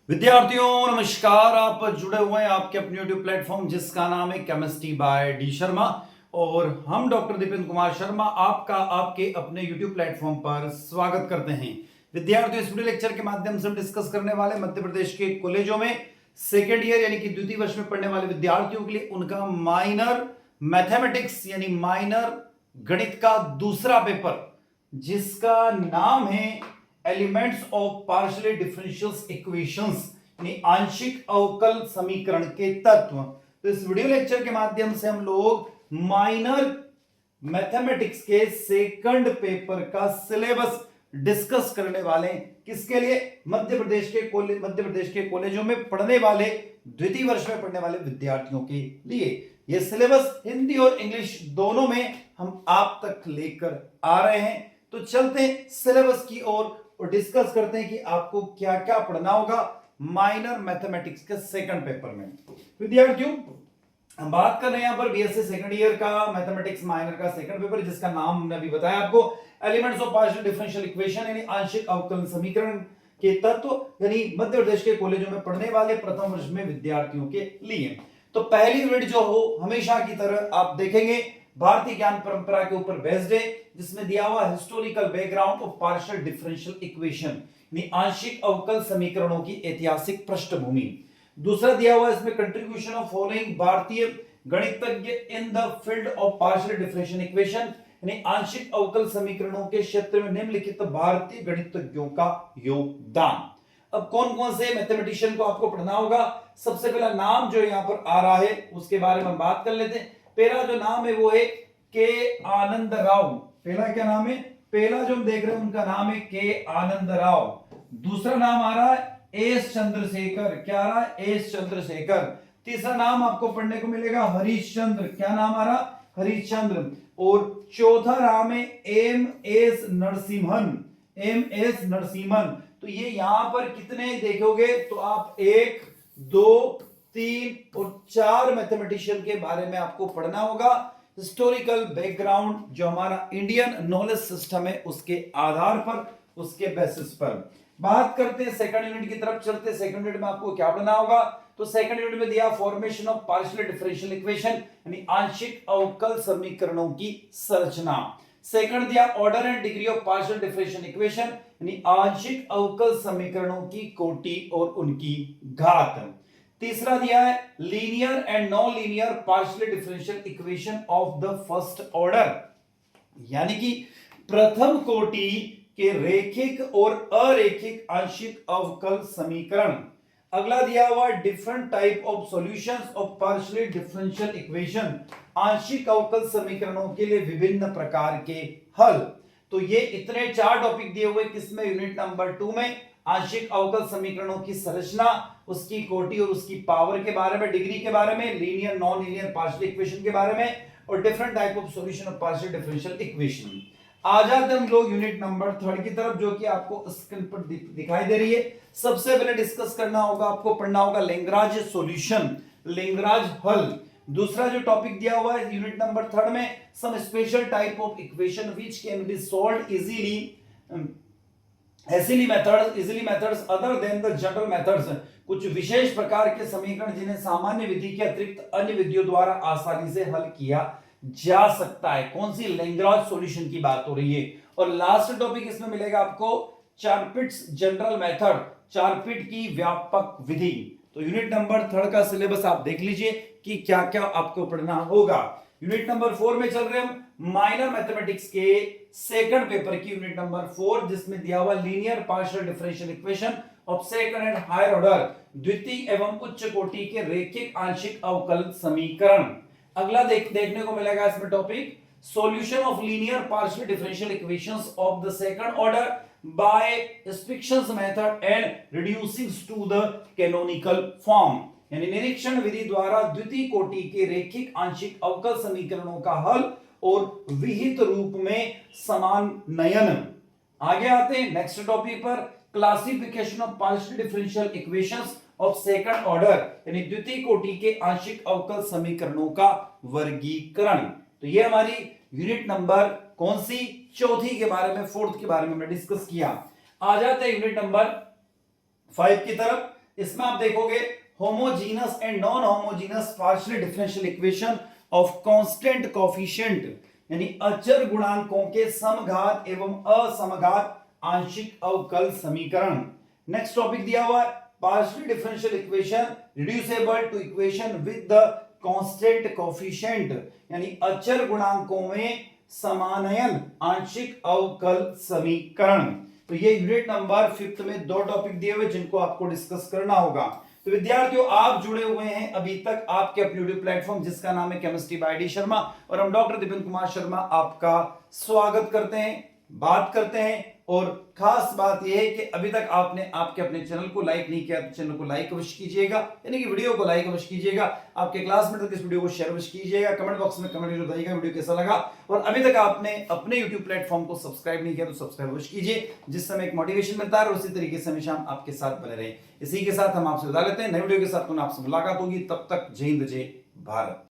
विद्यार्थियों नमस्कार। आप जुड़े हुए हैं आपके अपने YouTube प्लेटफॉर्म जिसका नाम है केमिस्ट्री बाय डी शर्मा और हम डॉक्टर दीपेंद्र कुमार शर्मा आपका आपके अपने YouTube प्लेटफॉर्म पर स्वागत करते हैं। विद्यार्थियों, इस वीडियो लेक्चर के माध्यम से हम डिस्कस करने वाले मध्य प्रदेश के कॉलेजों में सेकेंड ईयर यानी कि द्वितीय वर्ष में पढ़ने वाले विद्यार्थियों के लिए उनका माइनर मैथमेटिक्स यानी माइनर गणित का दूसरा पेपर जिसका नाम है elements of partially differential equations यानी आंशिक अवकल समीकरण के तत्व। तो इस वीडियो लेक्चर के माध्यम से हम लोग माइनर मैथमेटिक्स के सेकंड पेपर का सिलेबस डिस्कस करने वाले हैं। किसके लिए? मध्य प्रदेश के कॉलेजों में पढ़ने वाले द्वितीय वर्ष में पढ़ने वाले विद्यार्थियों के लिए यह सिलेबस हिंदी और इंग्लिश दोनों में हम आप तक लेकर आ रहे हैं। तो चलते हैं सिलेबस की ओर और डिस्कस करते हैं कि आपको क्या क्या पढ़ना होगा माइनर मैथमेटिक्स के सेकंड पेपर में। विद्यार्थियों, हम बात कर रहे हैं यहां पर बीएससी सेकंड ईयर का मैथमेटिक्स माइनर का सेकंड पेपर जिसका नाम हमने अभी बताया आपको, elements of partial differential equation यानी आंशिक अवकलन समीकरण के तत्व यानी मध्य प्रदेश के कॉलेजों में पढ़ने वाले प्रथम वर्ष में विद्यार्थियों के लिए। तो पहली यूनिट जो हो हमेशा की तरह आप देखेंगे भारतीय ज्ञान परंपरा के ऊपर बेस्ड है, जिसमें दिया हुआ historical background of partial differential equation यानी आंशिक अवकल समीकरणों की ऐतिहासिक पृष्ठभूमि। दूसरा दिया हुआ इसमें कंट्रीब्यूशन ऑफ फॉलोइंग भारतीय गणितज्ञ in the field of partial differential equation यानी आंशिक अवकल समीकरणों के क्षेत्र में निम्नलिखित भारतीय गणितज्ञों का योगदान। अब कौन कौन से मैथमेटिशियन को आपको पढ़ना होगा? सबसे पहला नाम जो यहां पर आ रहा है उसके बारे में हम बात कर लेते हैं। पहला जो नाम है वो है के आनंद राव। पहला क्या नाम है? पहला जो हम देख रहे हैं उनका नाम है के आनंद राव। दूसरा नाम आ रहा है एस चंद्रशेखर। क्या आ रहा है? एस चंद्रशेखर। तीसरा नाम आपको पढ़ने को मिलेगा हरिश्चंद्र। क्या नाम आ रहा? हरिश्चंद्र। और चौथा नाम है M S Narasimhan. M S Narasimhan. तो ये यहां पर कितने देखोगे तो आप 1 2 3 और 4 मैथमेटिशियन के बारे में आपको पढ़ना होगा। हिस्टोरिकल बैकग्राउंड जो हमारा इंडियन नॉलेज सिस्टम है उसके आधार पर, उसके बेसिस पर बात करते हैं। सेकंड यूनिट की तरफ चलते हैं। सेकंड यूनिट में आपको क्या पढ़ना होगा? तो सेकंड यूनिट में दिया formation of partial differential equation यानी आंशिक अवकल समीकरणों की संरचना। सेकंड दिया order and degree of partial differential equation यानी आंशिक अवकल समीकरणों की कोटि और उनकी घात। तीसरा दिया है linear and non linear partial differential equation of the first order यानी कि प्रथम कोटि के रेखिक और अरेखिक आंशिक अवकल समीकरण। अगला दिया हुआ different type of solutions of partially differential equation आंशिक अवकल समीकरणों के लिए विभिन्न प्रकार के हल। तो ये इतने 4 टॉपिक दिए हुए किसमें? यूनिट नंबर 2 में आंशिक अवकल समीकरणों की संरचना, उसकी कोटि और उसकी पावर के बारे में, डिग्री के बारे में, linear non linear partial equation के बारे में और different type of solution of partial differential equation. आ जाते हम लोग यूनिट नंबर 3 की तरफ जो कि आपको स्क्रीन पर दिखाई दे रही है। सबसे पहले डिस्कस करना होगा, आपको पढ़ना होगा लैग्रांज सॉल्यूशन, लैग्रांज हल। दूसरा जो टॉपिक दिया हुआ है यूनिट नंबर 3 में some special type of equation which can be solved easily methods other than the general methods. कुछ विशेष प्रकार के समीकरण जिन्हें सामान्य विधि के अतिरिक्त अन्य विधियों द्वारा आसानी से हल किया जा सकता है। कौन सी? लैग्रांज सॉल्यूशन की बात हो रही है। और लास्ट टॉपिक इसमें मिलेगा आपको चारपिट्स जनरल मेथड, चारपिट की व्यापक विधि। तो यूनिट नंबर 3 का सिलेबस आप देख लीजिए कि क्या क्या आपको पढ़ना होगा। यूनिट नंबर 4 में चल रहे हम माइनर मैथमेटिक्स के सेकंड पेपर की यूनिट नंबर 4 जिसमें दिया हुआ linear partial differential equation of second and higher order द्वितीय एवं उच्च कोटि के रेखिक आंशिक अवकल समीकरण। अगला देखने को मिलेगा इसमें topic solution of linear partial differential equations of the second order by inspections method and reducing to the canonical form यानी निरीक्षण विधि द्वारा द्वितीय कोटि के रेखिक आंशिक अवकल समीकरणों का हल और विहित रूप में समानयन। आगे आते हैं नेक्स्ट टॉपिक पर, classification of partial differential equations of second order यानी द्वितीय कोटि के आंशिक अवकल समीकरणों का वर्गीकरण। तो ये हमारी यूनिट नंबर कौन सी? चौथी के बारे में, फोर्थ के बारे में हमने डिस्कस किया। आ जाते हैं यूनिट नंबर 5 की तरफ। इसमें आप देखोगे homogeneous and non homogeneous partial differential equation of constant coefficient यानी अचर गुणांकों के समघात एवं असमघात आंशिक अवकल समीकरण। नेक्स्ट टॉपिक दिया हुआ है partial differential equation reducible to equation with the constant coefficient यानी अचर गुणांकों में समानयन आंशिक अवकल समीकरण। तो ये यूनिट नंबर 5 में दो टॉपिक दिए हुए जिनको आपको डिस्कस करना होगा। तो विद्यार्थियों आप जुड़े हुए हैं अभी तक आपके अपने यूट्यूब प्लेटफॉर्म जिसका नाम है केमिस्ट्री बाय डी शर्मा और हम डॉक्टर दीपेंद्र कुमार शर्मा आपका स्वागत करते हैं, बात करते हैं। और खास बात यह है कि अभी तक आपने आपके अपने चैनल को लाइक नहीं किया तो चैनल को लाइक अवश्य कीजिएगा, यानी कि वीडियो को लाइक अवश्य कीजिएगा, आपके क्लासमेट तक इस वीडियो को शेयर अवश्य कीजिएगा, कमेंट बॉक्स में कमेंट जरूर बताइएगा वीडियो कैसा लगा। और अभी तक आपने अपने यूट्यूब प्लेटफॉर्म को सब्सक्राइब नहीं किया तो सब्सक्राइब अवश्य कीजिए, जिससे हमें एक मोटिवेशन मिलता है और उसी तरीके से हमेशा हम आपके साथ बने रहे। इसी के साथ हम आपसे विदा लेते हैं, नए वीडियो के साथ आपसे मुलाकात होगी, तब तक जय हिंद जय भारत।